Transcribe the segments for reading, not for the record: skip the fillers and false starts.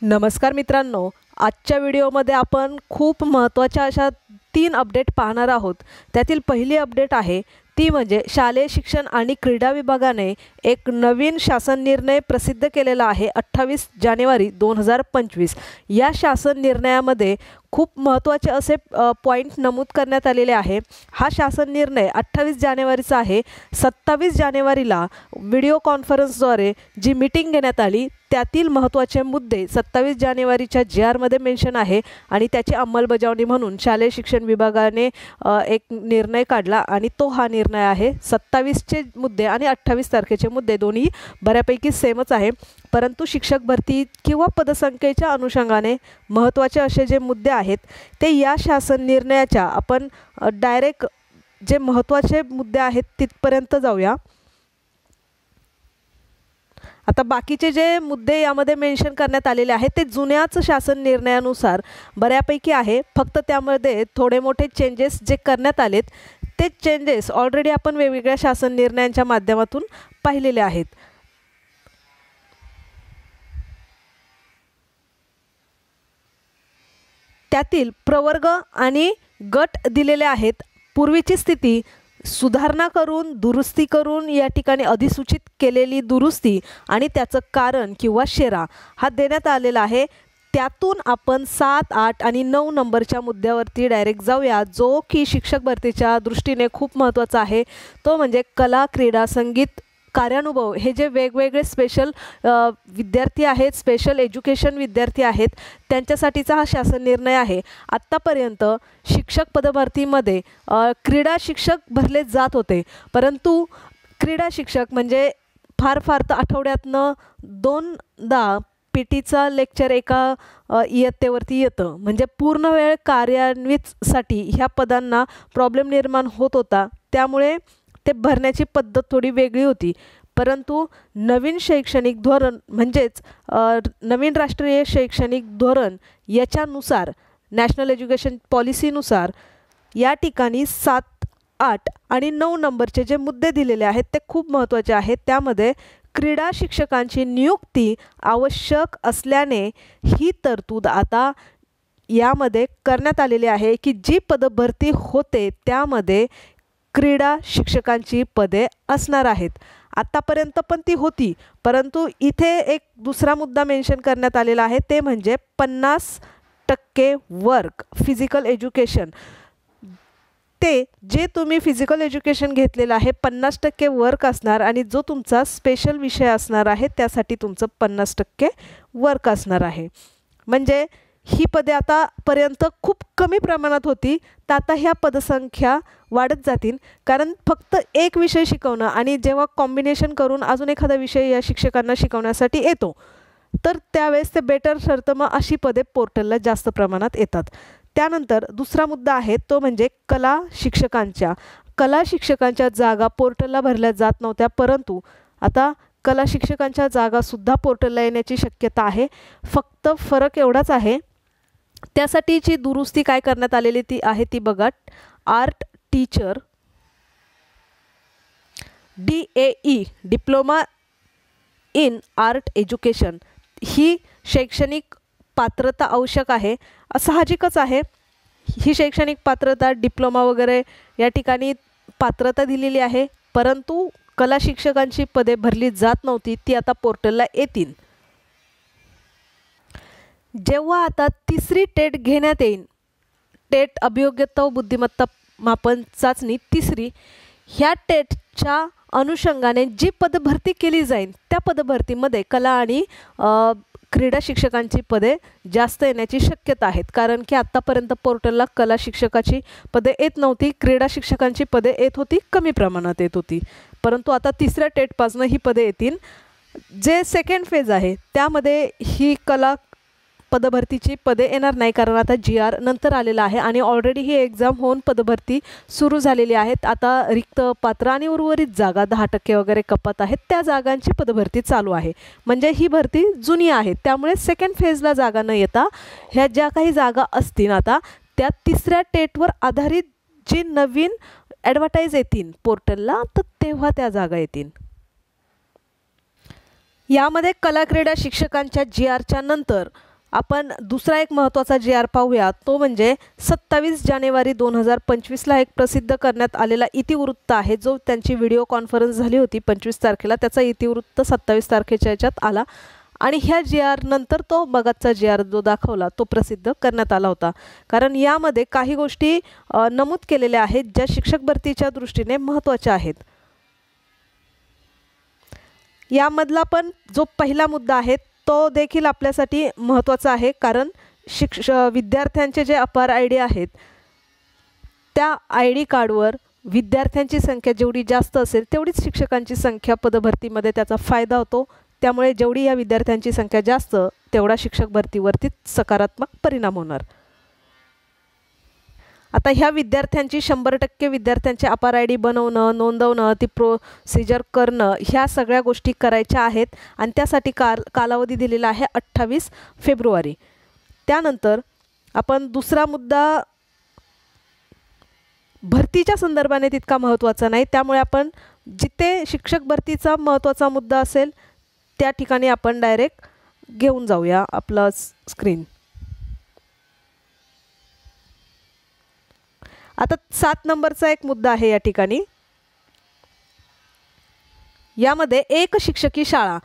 नमस्कार मित्रांनो, आजच्या व्हिडिओमध्ये आपण खूप महत्त्वाच्या अशा 3 अपडेट पाहणार आहोत। त्यातील पहिली अपडेट आहे ती म्हणजे शालेय शिक्षण आणि क्रीडा विभागाने एक नवीन शासन निर्णय प्रसिद्ध केलेला आहे 28 जानेवारी 2025। या शासन निर्णयामध्ये खूप महत्त्वाचे असे पॉइंट नमूद करण्यात आलेले आहे। हा शासन निर्णय 28 जानेवारीचा आहे। 27 जानेवारीला व्हिडिओ कॉन्फरन्सद्वारे जी मीटिंग घेण्यात आली त्यातील महत्त्वाचे मुद्दे 27 जानेवारीच्या जी-आर मध्ये मेन्शन आहे आणि त्याची अंमलबजावणी म्हणून शालेय शिक्षण विभागाने एक निर्णय काढला आणि तो हा निर्णय आहे। 27 चे मुद्दे आणि 28 तारखेचे मुद्दे दोन्ही बऱ्यापैकी सेमच आहे, परंतु शिक्षक भरती किंवा पदसंख्येच्या अनुषंगाने महत्त्वाचे असे जे मुद्दे आहेत ते या शासन निर्णयाच्या आपण डायरेक्ट जे महत्त्वाचे मुद्दे आहेत तिथपर्यंत जाऊया। आता बाकीचे जे मुद्दे यामध्ये मेन्शन करण्यात आलेले आहेत ते जुन्याच शासन निर्णयानुसार बऱ्यापैकी आहे, फक्त त्यामध्ये थोडे मोठे चेंजेस जे करण्यात आलेत ते चेंजेस ऑलरेडी आपण वेगवेगळ्या शासन निर्णयांच्या माध्यमातून पाहिलेले आहेत। त्यातील प्रवर्ग आणि गट दिलेले आहेत। पूर्वीची स्थिती सुधारणा करून दुरुस्ती करून या ठिकाणी अधिसूचित केलेली दुरुस्ती आणि त्याचं कारण किंवा शेरा हा देण्यात आलेला आहे। त्यातून आपण 7, 8 आणि 9 नंबरच्या मुद्द्यावरती डायरेक्ट जाऊया, जो की शिक्षक भरतीच्या दृष्टीने खूप महत्त्वाचा आहे। तो म्हणजे कला, क्रीडा, संगीत, कार्यानुभव हे जे वेगवेगळे स्पेशल विद्यार्थी आहेत, स्पेशल एज्युकेशन विद्यार्थी आहेत, त्यांच्यासाठीचा हा शासन निर्णय आहे। आत्तापर्यंत शिक्षक पदभरतीमध्ये क्रीडा शिक्षक भरले जात होते, परंतु क्रीडा शिक्षक म्हणजे फार तर आठवड्यातनं 2दा पीटीचा लेक्चर एका इयत्तेवरती येतं, म्हणजे पूर्ण वेळ कार्यान्वितसाठी ह्या पदांना प्रॉब्लेम निर्माण होत होता। त्यामुळे ते भरण्याची पद्धत थोडी वेगळी होती, परंतु नवीन शैक्षणिक धोरण म्हणजेच नवीन राष्ट्रीय शैक्षणिक धोरण याच्यानुसार नॅशनल एज्युकेशन पॉलिसीनुसार या ठिकाणी 7, 8 आणि 9 नंबरचे जे मुद्दे दिलेले आहेत ते खूप महत्त्वाचे आहेत। त्यामध्ये क्रीडा शिक्षकांची नियुक्ती आवश्यक असल्याने ही तरतूद आता यामध्ये करण्यात आलेली आहे की जी पदभरती होते त्यामध्ये क्रीडा शिक्षकांची पदे असणार आहेत। आतापर्यंत पण ती होती, परंतु इथे एक दुसरा मुद्दा मेन्शन करण्यात आलेला आहे, ते म्हणजे 50% वर्क फिजिकल एज्युकेशन। ते जे तुम्ही फिजिकल एज्युकेशन घेतलेलं आहे 50% वर्क असणार आणि जो तुमचा स्पेशल विषय असणार आहे त्यासाठी तुमचं 50% वर्क असणार आहे। म्हणजे ही पदे आतापर्यंत खूप कमी प्रमाणात होती, तर आता ह्या पदसंख्या वाढत जातील, कारण फक्त एक विषय शिकवणं आणि जेव्हा कॉम्बिनेशन करून अजून एखादा विषय या शिक्षकांना शिकवण्यासाठी येतो तर त्यावेळेस ते बेटर ठरतं, मग अशी पदे पोर्टलला जास्त प्रमाणात येतात। त्यानंतर दुसरा मुद्दा आहे तो म्हणजे कला शिक्षकांच्या जागा पोर्टलला भरल्या जात नव्हत्या, परंतु आता कला शिक्षकांच्या जागासुद्धा पोर्टलला येण्याची शक्यता आहे। फक्त फरक एवढाच आहे, त्यासाठीची दुरुस्ती काय करण्यात आलेली ती आहे ती बघा। Art teacher DAE diploma in art education ही शैक्षणिक पात्रता आवश्यक आहे। साहजिकच आहे, ही शैक्षणिक पात्रता डिप्लोमा वगैरे या ठिकाणी पात्रता दिलेली आहे, परंतु कला शिक्षकांची पदे भरली जात नव्हती, ती आता पोर्टलला येतील। जेव्हा आता तिसरी टेट घेण्यात येईल, टेट अभियोग्यता व बुद्धिमत्ता मापन चाचणी तिसरी, ह्या टेटच्या अनुषंगाने जी पदभरती केली जाईल त्या पदभरतीमध्ये कला आणि क्रीडा शिक्षकांची पदे जास्त येण्याची शक्यता आहेत, कारण की आत्तापर्यंत पोर्टलला कला शिक्षकाची पदे येत नव्हती, क्रीडा शिक्षकांची पदे येत होती, कमी प्रमाणात येत होती, परंतु आता तिसऱ्या टेटपासून ही पदे येतील। जे सेकंड फेज आहे त्यामध्ये ही कला पदभरतीची पदे येणार नाही, कारण आता जी-आर नंतर आलेला आहे आणि ऑलरेडी ही एक्झाम होऊन पदभरती सुरू झालेली आहेत। आता रिक्त पात्र आणि उर्वरित जागा 10% वगैरे कपात आहेत, त्या जागांची पदभरती चालू आहे, म्हणजे ही भरती जुनी आहे। त्यामुळे सेकंड फेजला जागा न येता ह्या ज्या काही जागा असतील आता त्या तिसऱ्या टेटवर आधारित जी नवीन ॲडव्हर्टाईज येतील पोर्टलला तर तेव्हा त्या जागा येतील। यामध्ये कला क्रीडा शिक्षकांच्या जी-आरच्या नंतर आपण दुसरा एक महत्त्वाचा GR पाहूया, तो म्हणजे 27 जानेवारी 2025ला एक प्रसिद्ध करण्यात आलेला इतिवृत्त आहे, जो त्यांची व्हिडिओ कॉन्फरन्स झाली होती 25 तारखेला. त्याचा इतिवृत्त 27 तारखेच्या याच्यात आला आणि ह्या GR नंतर तो बगातचा GR जो दाखवला तो प्रसिद्ध करण्यात आला होता. कारण यामध्ये काही गोष्टी नमूद केलेल्या आहेत ज्या शिक्षक भरतीच्या दृष्टीने महत्त्वाच्या आहेत. यामधला पण जो पहिला मुद्दा आहे तो देखील आपल्यासाठी महत्त्वाचा आहे. कारण विद्यार्थ्यांचे जे अपार ID आहेत त्या ID कार्डवर विद्यार्थ्यांची संख्या जेवढी जास्त असेल तेवढीच शिक्षकांची संख्या पदभरतीमध्ये त्याचा फायदा होतो. त्यामुळे जेवढी या विद्यार्थ्यांची संख्या जास्त तेवढा शिक्षक भरतीवरती सकारात्मक परिणाम होणार. आता ह्या विद्यार्थ्यांची 100% विद्यार्थ्यांचे अपार ID बनवणं, नोंदवणं, ती प्रोसिजर करणं ह्या सगळ्या गोष्टी करायच्या आहेत आणि त्यासाठी कालावधी दिलेला आहे 28 फेब्रुवारी. त्यानंतर आपण दुसरा मुद्दा भरतीच्या संदर्भाने तितका महत्त्वाचा नाही, त्यामुळे आपण जिथे शिक्षक भरतीचा महत्त्वाचा मुद्दा असेल त्या ठिकाणी आपण डायरेक्ट घेऊन जाऊया आपला स्क्रीन. आता 7 नंबरचा एक मुद्दा आहे या ठिकाणी. यामध्ये एक शिक्षकी शाळा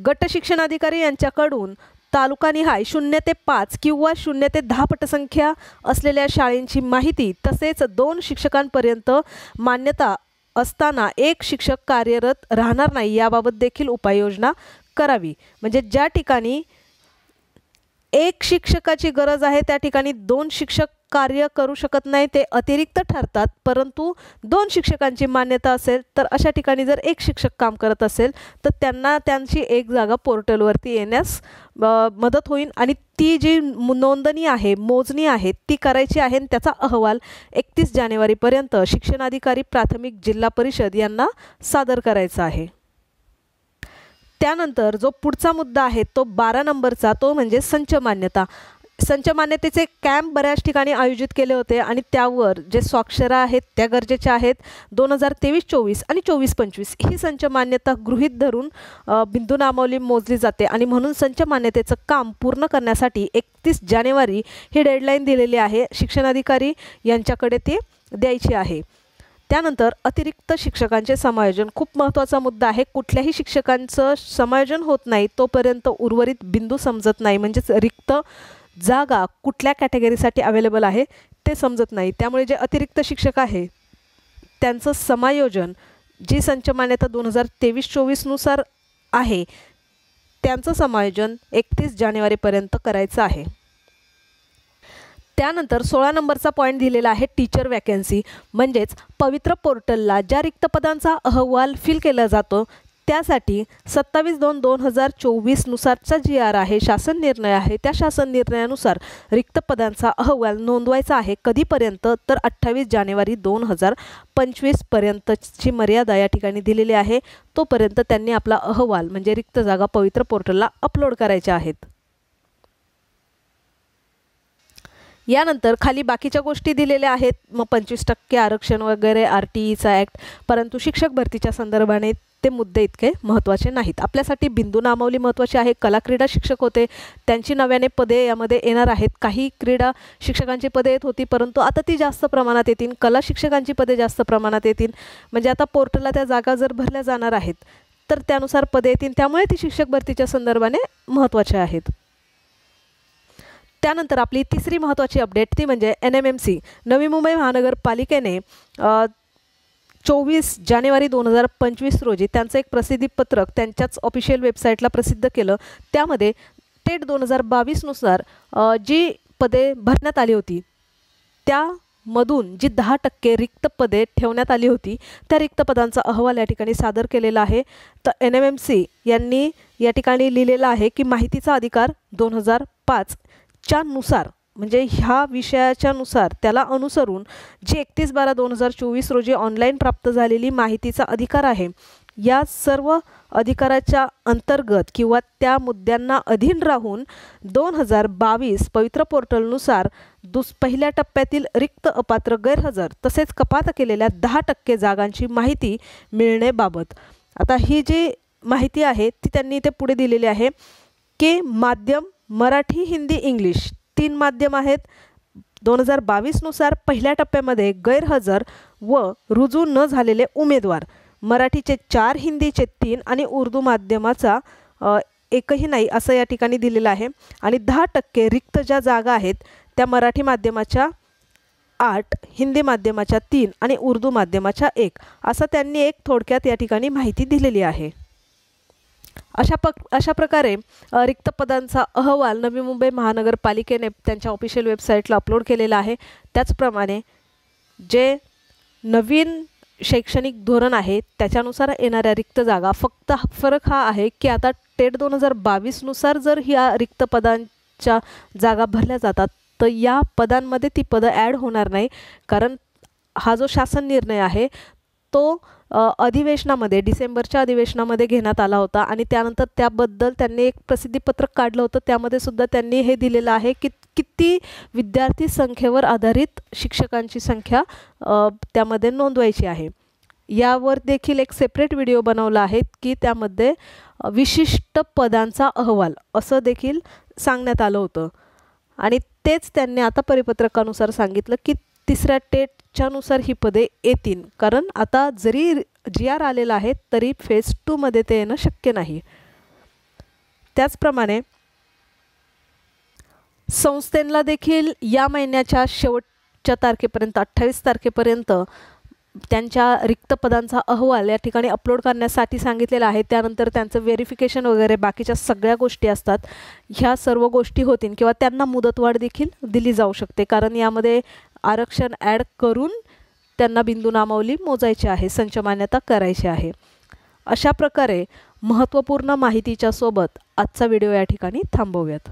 गट शिक्षणाधिकारी यांच्याकडून तालुकानिहाय 0 ते 5 किंवा 0 ते 10 पटसंख्या असलेल्या शाळेंची माहिती तसेच 2 शिक्षकांपर्यंत मान्यता असताना एक शिक्षक कार्यरत राहणार नाही याबाबत देखील उपाययोजना करावी. म्हणजे ज्या ठिकाणी एक शिक्षकाची गरज आहे त्या ठिकाणी 2 शिक्षक कार्य करू शकत नाही, ते अतिरिक्त ठरतात. परंतु 2 शिक्षकांची मान्यता असेल तर अशा ठिकाणी जर एक शिक्षक काम करत असेल तर त्यांना त्यांची एक जागा पोर्टलवरती येण्यास मदत होईल आणि ती जी नोंदणी आहे, मोजणी आहे ती करायची आहे आणि त्याचा अहवाल 31 जानेवारीपर्यंत शिक्षणाधिकारी प्राथमिक जिल्हा परिषद यांना सादर करायचा आहे. त्यानंतर जो पुढचा मुद्दा आहे तो 12 नंबरचा, तो म्हणजे संच मान्यता. संच मान्यतेचे कॅम्प बऱ्याच ठिकाणी आयोजित केले होते आणि त्यावर जे स्वाक्षऱ्या आहेत त्या गरजेच्या आहेत. 2023-24 आणि 24-25 ही संच मान्यता गृहीत धरून बिंदू नामावली मोजली जाते आणि म्हणून संच मान्यतेचं काम पूर्ण करण्यासाठी 31 जानेवारी ही डेडलाईन दिलेली आहे. शिक्षणाधिकारी यांच्याकडे ती द्यायची आहे. त्यानंतर अतिरिक्त शिक्षकांचे समायोजन खूप महत्त्वाचा मुद्दा आहे. कुठल्याही शिक्षकांचं समायोजन होत नाही तोपर्यंत उर्वरित बिंदू समजत नाही, म्हणजेच रिक्त जागा कुठल्या कॅटेगरीसाठी अवेलेबल आहे ते समजत नाही. त्यामुळे जे अतिरिक्त शिक्षक आहे त्यांचं समायोजन जी संच मान्यता 2023-24 नुसार आहे त्यांचं समायोजन 31 जानेवारीपर्यंत करायचं आहे. त्यानंतर 16 नंबरचा पॉईंट दिलेला आहे टीचर वॅकन्सी. म्हणजेच पवित्र पोर्टलला ज्या रिक्त पदांचा अहवाल फिल केला जातो त्यासाठी 27/2/2024 नुसारचा GR आहे, शासन निर्णय आहे. त्या शासन निर्णयानुसार रिक्त पदांचा अहवाल नोंदवायचा आहे. कधीपर्यंत तर 28 जानेवारी 2025 पर्यंतची मर्यादा या ठिकाणी दिलेली आहे. तोपर्यंत त्यांनी आपला अहवाल म्हणजे रिक्त जागा पवित्र पोर्टलला अपलोड करायच्या आहेत. यानंतर खाली बाकीच्या गोष्टी दिलेल्या आहेत, मग 25% आरक्षण वगैरे, RTEचा ॲक्ट. परंतु शिक्षक भरतीच्या संदर्भाने ते मुद्दे इतके महत्त्वाचे नाहीत. आपल्यासाठी बिंदू नामावली महत्त्वाची आहे. कला क्रीडा शिक्षक होते त्यांची नव्याने पदे यामध्ये येणार आहेत. काही क्रीडा शिक्षकांची पदे येत होती परंतु आता ती जास्त प्रमाणात येतील. कला शिक्षकांची पदे जास्त प्रमाणात येतील. म्हणजे आता पोर्टलला त्या जागा जर भरल्या जाणार आहेत तर त्यानुसार पदे येतील. त्यामुळे ती शिक्षक भरतीच्या संदर्भाने महत्त्वाचे आहेत. त्यानंतर आपली तिसरी महत्त्वाची अपडेट ती म्हणजे NMMC नवी मुंबई महानगरपालिकेने 24 जानेवारी 2025 रोजी त्यांचं एक प्रसिद्धीपत्रक त्यांच्याच ऑफिशियल वेबसाईटला प्रसिद्ध केलं. त्यामध्ये टेट 2022 नुसार जी पदे भरण्यात आली होती त्यामधून जी 10% रिक्त पदे ठेवण्यात आली होती त्या रिक्त पदांचा अहवाल या ठिकाणी सादर केलेला आहे. तर NMMC यांनी या ठिकाणी लिहिलेलं आहे की माहितीचा अधिकार 2005 च्या नुसार म्हणजे ह्या विषयाच्या नुसार त्याला अनुसरून जी 31/12/2024 रोजी ऑनलाईन प्राप्त झालेली माहितीचा अधिकार आहे या सर्व अधिकाराच्या अंतर्गत किंवा त्या मुद्द्यांना अधीन राहून 2022 पवित्र पोर्टलनुसार पहिल्या टप्प्यातील रिक्त अपात्र गैरहजर तसेच कपात केलेल्या 10% जागांची माहिती मिळण्याबाबत. आता ही जी माहिती आहे ती त्यांनी इथे पुढे दिलेली आहे की माध्यम मराठी, हिंदी, इंग्लिश 3 माध्यम आहेत. 2022नुसार पहिल्या टप्प्यामध्ये गैरहजर व रुजू न झालेले उमेदवार मराठीचे 4, हिंदीचे 3 आणि उर्दू माध्यमाचा एकही नाही असं या ठिकाणी दिलेलं आहे. आणि 10% रिक्त ज्या जागा आहेत त्या मराठी माध्यमाच्या 8, हिंदी माध्यमाच्या 3 आणि उर्दू माध्यमाच्या 1 असं त्यांनी एक थोडक्यात या ठिकाणी माहिती दिलेली आहे. अशा प्रकारे रिक्त पदांचा अहवाल नवी मुंबई महानगरपालिकेने त्यांच्या ऑफिशियल वेबसाईटला अपलोड केलेला आहे. त्याचप्रमाणे जे नवीन शैक्षणिक धोरण आहे त्याच्यानुसार येणाऱ्या रिक्त जागा, फक्त फरक हा आहे की आता टेट 2022नुसार जर ह्या रिक्त पदांच्या जागा भरल्या जातात तर या पदांमध्ये ती पदं ॲड होणार नाही, कारण हा जो शासन निर्णय आहे तो अधिवेशनामध्ये डिसेंबरच्या अधिवेशनामध्ये घेण्यात आला होता आणि त्यानंतर त्याबद्दल त्यांनी एक प्रसिद्धीपत्रक काढलं होतं. त्यामध्ये सुद्धा त्यांनी हे दिलेलं आहे की किती विद्यार्थी संख्येवर आधारित शिक्षकांची संख्या त्यामध्ये नोंदवायची आहे. यावर देखील एक सेपरेट व्हिडिओ बनवला आहे की त्यामध्ये विशिष्ट पदांचा अहवाल असं देखील सांगण्यात आलं होतं. आणि तेच त्यांनी आता परिपत्रकानुसार सांगितलं की 3ऱ्या टेटच्यानुसार ही पदे येतील, कारण आता जरी GR आलेला आहे तरी फेज 2 मध्ये ते येणं शक्य नाही. त्याचप्रमाणे संस्थेला देखील या महिन्याच्या शेवटच्या तारखेपर्यंत 28 तारखेपर्यंत त्यांच्या रिक्त पदांचा अहवाल या ठिकाणी अपलोड करण्यासाठी सांगितलेला आहे. त्यानंतर त्यांचं व्हेरिफिकेशन वगैरे बाकीच्या सगळ्या गोष्टी असतात, ह्या सर्व गोष्टी होतील किंवा त्यांना मुदतवाढ देखील दिली जाऊ शकते, कारण यामध्ये आरक्षण ॲड करून त्यांना बिंदू नामावली मोजायची आहे, संच मान्यता करायची आहे. अशा प्रकारे महत्त्वपूर्ण माहितीच्या सोबत आजचा व्हिडिओ या ठिकाणी थांबवूयात.